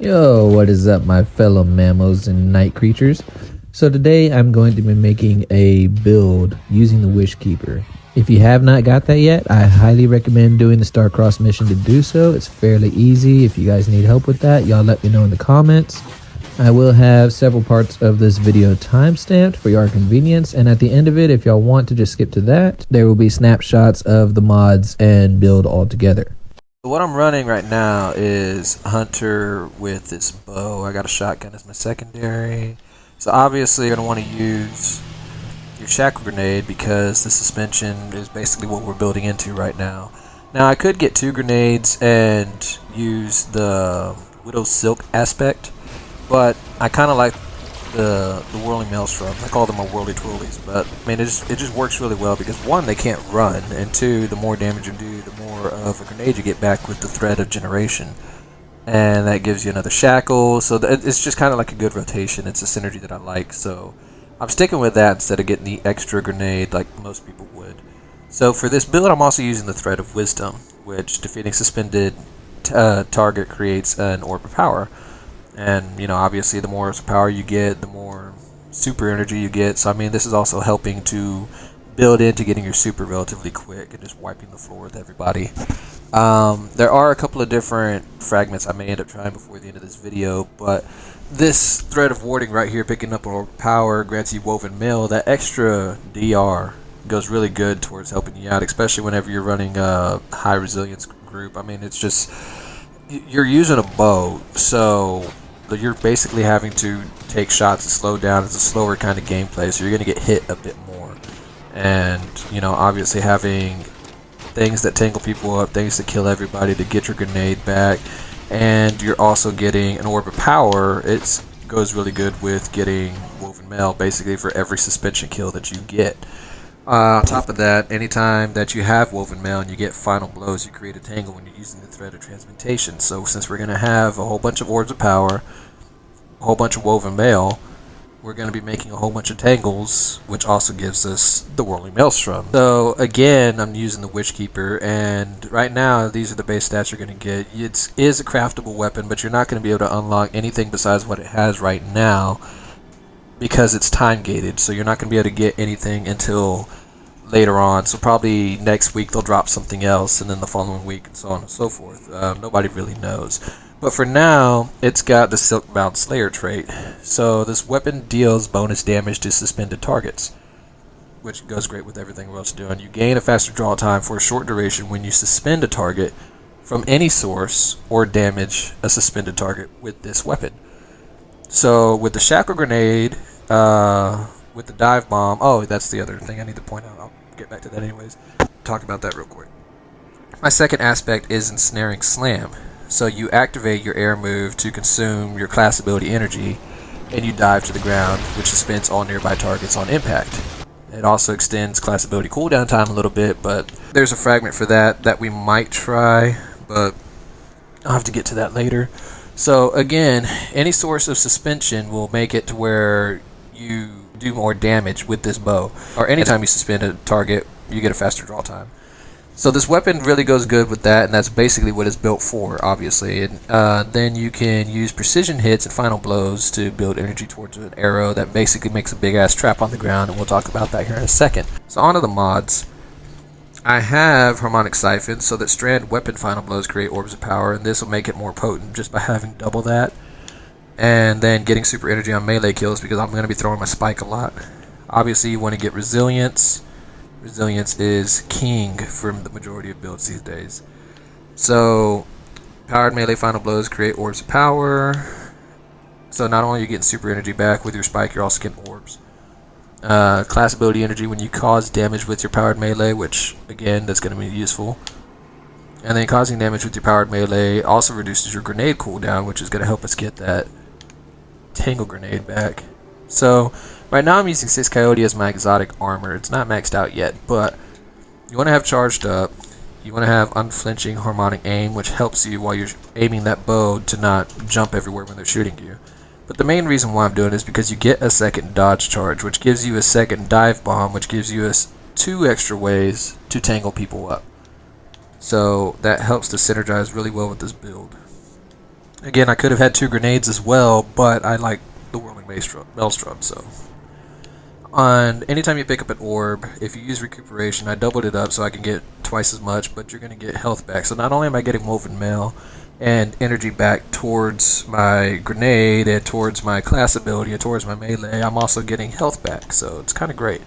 Yo, what is up, my fellow mammals and night creatures? So today I'm going to be making a build using the Wish Keeper. If you have not got that yet, I highly recommend doing the Starcrossed mission to do so. It's fairly easy. If you guys need help with that, y'all let me know in the comments. I will have several parts of this video timestamped for your convenience, and at the end of it, if y'all want to just skip to that, there will be snapshots of the mods and build all together. What I'm running right now is Hunter with this bow. I got a shotgun as my secondary. So obviously you're going to want to use your shackle grenade because the suspension is basically what we're building into right now. Now I could get 2 grenades and use the Widow's Silk aspect, but I kind of like the whirling maelstroms. I call them my whirly twirlies, but I mean it just works really well because 1, they can't run, and 2, the more damage you do, the more of a grenade you get back with the thread of generation, and that gives you another shackle. So it's just kind of like a good rotation. It's a synergy that I like, so I'm sticking with that instead of getting the extra grenade like most people would. So for this build, I'm also using the thread of wisdom, which defeating suspended target creates an orb of power. And, you know, obviously the more power you get, the more super energy you get. So, I mean, this is also helping to build into getting your super relatively quick and just wiping the floor with everybody. There are a couple of different fragments I may end up trying before the end of this video, but this thread of warding right here, picking up an power, grants you woven mail. That extra DR goes really good towards helping you out, especially whenever you're running a high resilience group. I mean, it's just, you're using a bow, so you're basically having to take shots and slow down. It's a slower kind of gameplay, so you're going to get hit a bit more. And, you know, obviously having things that tangle people up, things that kill everybody to get your grenade back, and you're also getting an orb of power. It goes really good with getting woven mail, basically for every suspension kill that you get. On top of that, anytime that you have woven mail and you get final blows, you create a tangle when you're using the thread of transmutation. So since we're going to have a whole bunch of orbs of power, a whole bunch of woven mail, we're going to be making a whole bunch of tangles, which also gives us the whirling maelstrom. So again, I'm using the Wish Keeper, and right now these are the base stats you're going to get. It is a craftable weapon, but you're not going to be able to unlock anything besides what it has right now, because it's time gated, so you're not going to be able to get anything until later on. So probably next week they'll drop something else, and then the following week, and so on and so forth. Nobody really knows. But for now, it's got the Silk-Bound Slayer trait. So this weapon deals bonus damage to suspended targets, which goes great with everything we're else doing. You gain a faster draw time for a short duration when you suspend a target from any source or damage a suspended target with this weapon. So with the shackle grenade, with the dive bomb, oh, that's the other thing I need to point out. I'll get back to that anyways. Talk about that real quick. My second aspect is ensnaring slam. So you activate your air move to consume your class ability energy, and you dive to the ground, which suspends all nearby targets on impact. It also extends class ability cooldown time a little bit, but there's a fragment for that we might try, but I'll have to get to that later. So again, any source of suspension will make it to where you do more damage with this bow, or anytime you suspend a target, you get a faster draw time. So this weapon really goes good with that, and that's basically what it's built for, obviously. And then you can use precision hits and final blows to build energy towards an arrow that basically makes a big ass trap on the ground, and we'll talk about that here in a second. So on to the mods. I have Harmonic Siphon, so that Strand weapon final blows create orbs of power, and this will make it more potent just by having double that. And then getting super energy on melee kills, because I'm going to be throwing my spike a lot. Obviously you want to get resilience. Resilience is king for the majority of builds these days. So powered melee final blows create orbs of power. So not only are you getting super energy back with your spike, you're also getting orbs. Class ability energy when you cause damage with your powered melee, which again, that's going to be useful. And then causing damage with your powered melee also reduces your grenade cooldown, which is going to help us get that tangle grenade back. So right now I'm using 6 Coyote as my exotic armor. It's not maxed out yet, but you want to have charged up. You want to have unflinching harmonic aim, which helps you while you're aiming that bow to not jump everywhere when they're shooting you. But the main reason why I'm doing it is because you get a second dodge charge, which gives you a second dive bomb, which gives you 2 extra ways to tangle people up. So that helps to synergize really well with this build. Again, I could have had 2 grenades as well, but I like the whirling maelstrom, so. On anytime you pick up an orb, if you use recuperation, I doubled it up so I can get twice as much, but you're going to get health back. So not only am I getting woven mail and energy back towards my grenade and towards my class ability and towards my melee, I'm also getting health back, so it's kind of great.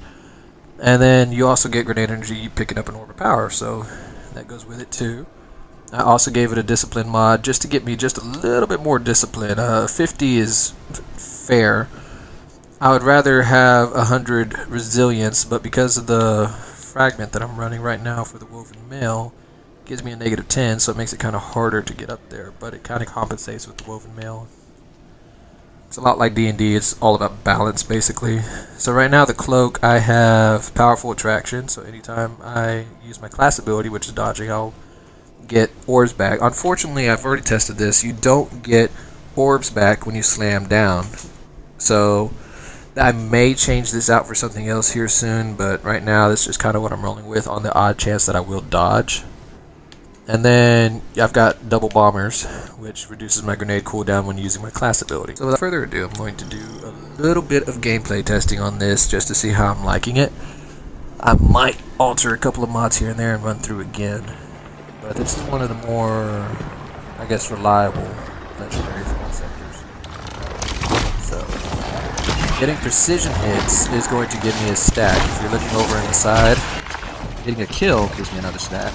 And then you also get grenade energy picking up an orb of power, so that goes with it too. I also gave it a discipline mod just to get me just a little bit more discipline. 50 is fair. I would rather have 100 resilience, but because of the fragment that I'm running right now for the woven mail, it gives me a -10, so it makes it kind of harder to get up there, but it kind of compensates with the woven mail. It's a lot like D&D, it's all about balance basically. So right now the cloak, I have powerful attraction, so anytime I use my class ability, which is dodging, I'll get orbs back. Unfortunately, I've already tested this, you don't get orbs back when you slam down. So I may change this out for something else here soon, but right now this is just kind of what I'm rolling with on the odd chance that I will dodge. And then I've got double bombers, which reduces my grenade cooldown when using my class ability. So without further ado, I'm going to do a little bit of gameplay testing on this just to see how I'm liking it. I might alter a couple of mods here and there and run through again, but this is one of the more, I guess, reliable legendary fall sectors. So getting precision hits is going to give me a stack. If you're looking over on the side, getting a kill gives me another stack.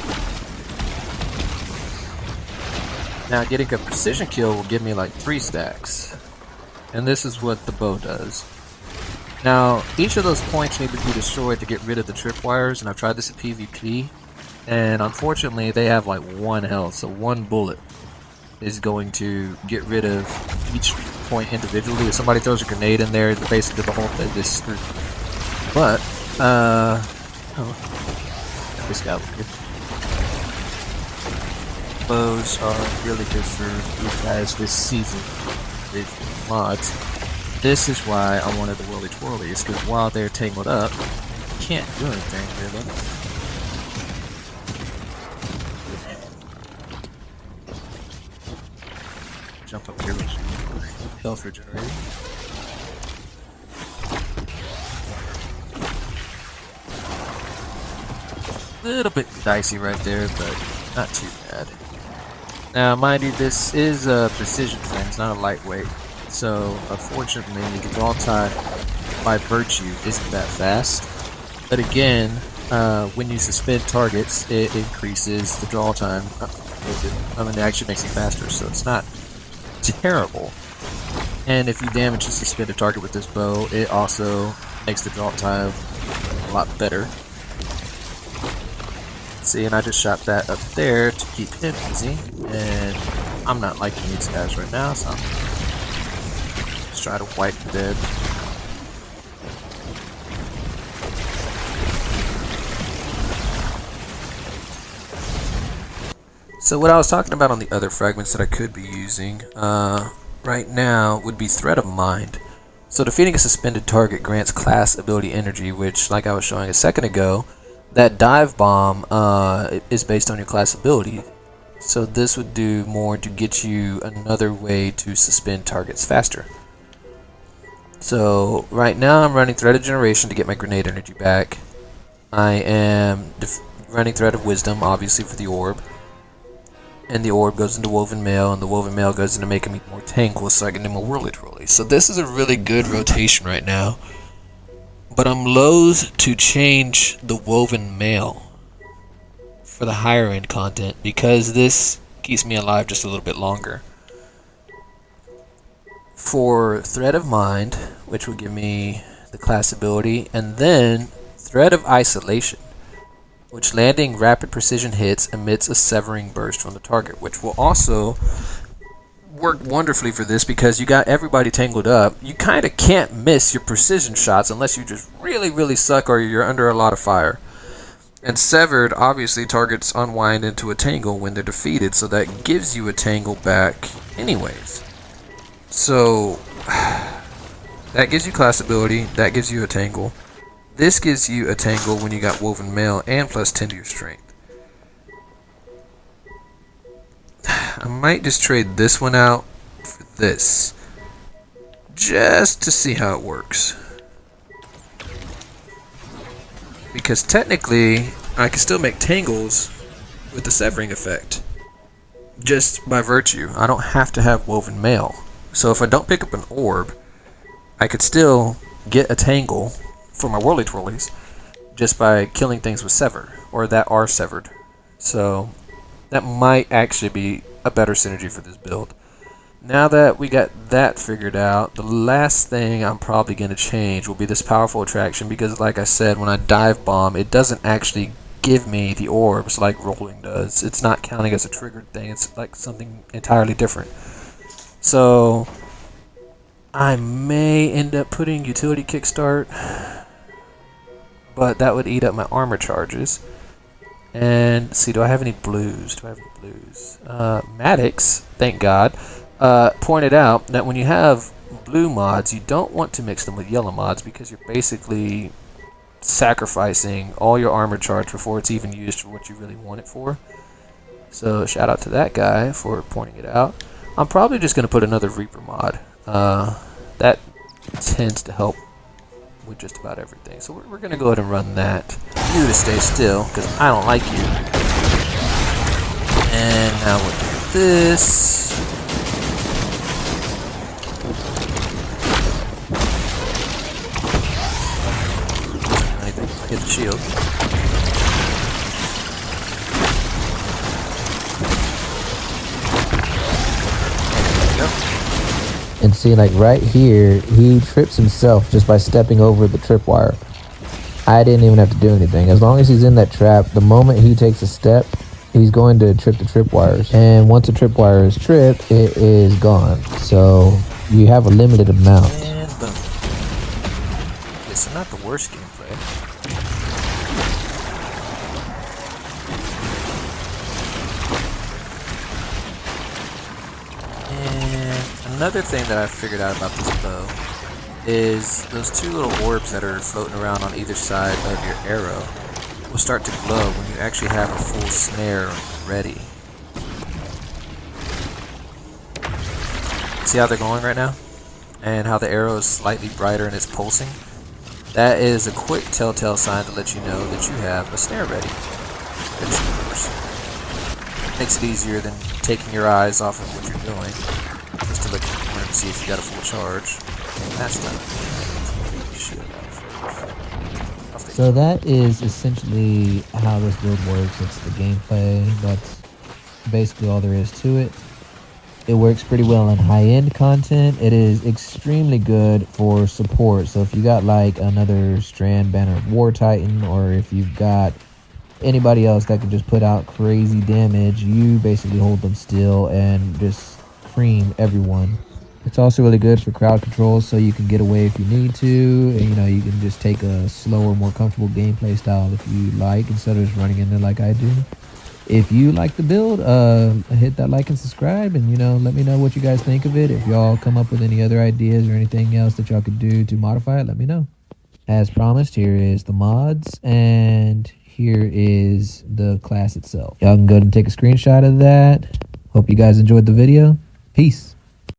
Now getting a precision kill will give me like 3 stacks. And this is what the bow does. Now, each of those points need to be destroyed to get rid of the tripwires, and I've tried this at PvP, and unfortunately they have like 1 health, so 1 bullet is going to get rid of each point individually. If somebody throws a grenade in there, basically the whole thing is screwed. But, this guy will get. Bows are really good for you guys this season with mods. This is why I wanted the whirly twirlies, because while they're tangled up, you can't do anything really. Jump up here with health regenerating. A little bit dicey right there, but not too bad. Now, mind you, this is a precision thing, it's not a lightweight. So, unfortunately, the draw time by virtue isn't that fast. But again, when you suspend targets, it increases the draw time. It actually makes it faster, so it's not terrible. And if you damage a suspended target with this bow, it also makes the draw time a lot better. See, and I just shot that up there to keep him busy, and I'm not liking these guys right now, so I'm just try to wipe the dead. So what I was talking about on the other fragments that I could be using right now would be Thread of Mind. So defeating a suspended target grants class ability energy, which, like I was showing a second ago, that dive bomb is based on your class ability. So this would do more to get you another way to suspend targets faster. So right now I'm running Thread of Generation to get my grenade energy back. I am running Thread of Wisdom, obviously, for the orb. And the orb goes into Woven Mail, and the Woven Mail goes into making me more tangled so I can do my whirly twirly. So this is a really good rotation right now. But I'm loath to change the Woven Mail for the higher end content because this keeps me alive just a little bit longer. For Thread of Mind, which will give me the class ability, and then Thread of Isolation, which landing rapid precision hits emits a severing burst from the target, which will also work wonderfully for this because you got everybody tangled up. You kind of can't miss your precision shots unless you just really suck or you're under a lot of fire. And Severed, obviously, targets unwind into a tangle when they're defeated, so that gives you a tangle back anyways. So that gives you class ability, that gives you a tangle. This gives you a tangle when you got Woven Mail and plus 10 to your strength. I might just trade this one out for this, just to see how it works. Because technically, I can still make tangles with the severing effect, just by virtue. I don't have to have woven mail. So if I don't pick up an orb, I could still get a tangle for my whirly twirlies just by killing things with sever, or that are severed. So that might actually be a better synergy for this build. Now that we got that figured out, the last thing I'm probably going to change will be this powerful attraction, because like I said, when I dive bomb, it doesn't actually give me the orbs like rolling does. It's not counting as a triggered thing. It's like something entirely different. So I may end up putting utility kickstart, but that would eat up my armor charges. And let's see, do I have any blues? Maddox, thank God, pointed out that when you have blue mods, you don't want to mix them with yellow mods, because you're basically sacrificing all your armor charge before it's even used for what you really want it for. So shout out to that guy for pointing it out. I'm probably just going to put another Reaper mod. That tends to help with just about everything. So we're going to go ahead and run that. You to stay still, because I don't like you. And now we'll do this. Hit the shield. And see, like right here, he trips himself just by stepping over the tripwire. I didn't even have to do anything. As long as he's in that trap, the moment he takes a step, he's going to trip the tripwires. And once a tripwire is tripped, it is gone. So you have a limited amount. And boom. Okay, so not the worst gameplay. Another thing that I figured out about this bow is those two little orbs that are floating around on either side of your arrow will start to glow when you actually have a full snare ready. See how they're glowing right now? And how the arrow is slightly brighter and it's pulsing? That is a quick telltale sign to let you know that you have a snare ready. Makes it easier than taking your eyes off of what you're doing, just to look at the corner to see if you got a full charge. And that's done. So that is essentially how this build works. It's the gameplay. That's basically all there is to it. It works pretty well in high-end content. It is extremely good for support. So if you got like another Strand Banner of War Titan, or if you've got anybody else that can just put out crazy damage, you basically hold them still and just cream everyone. It's also really good for crowd control, so you can get away if you need to, and you can just take a slower, more comfortable gameplay style if you like, instead of just running in there like I do. If you like the build, hit that like and subscribe, and let me know what you guys think of it. If y'all come up with any other ideas or anything else that y'all could do to modify it, let me know. As promised, here is the mods, and here is the class itself. Y'all can go and take a screenshot of that. Hope you guys enjoyed the video. Peace.